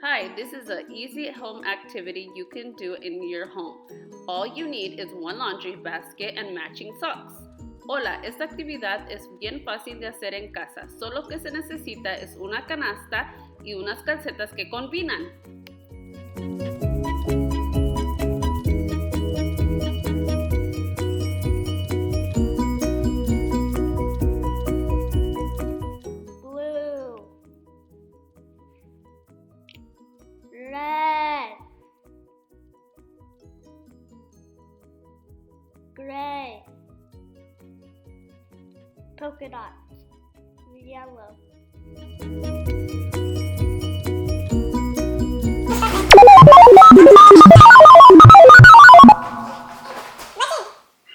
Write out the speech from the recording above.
Hi, this is an easy home activity you can do in your home. All you need is one laundry basket and matching socks. Hola, esta actividad es bien fácil de hacer en casa. Solo que se necesita es una canasta y unas calcetas que combinan. Blue, red, gray, polka dots, yellow.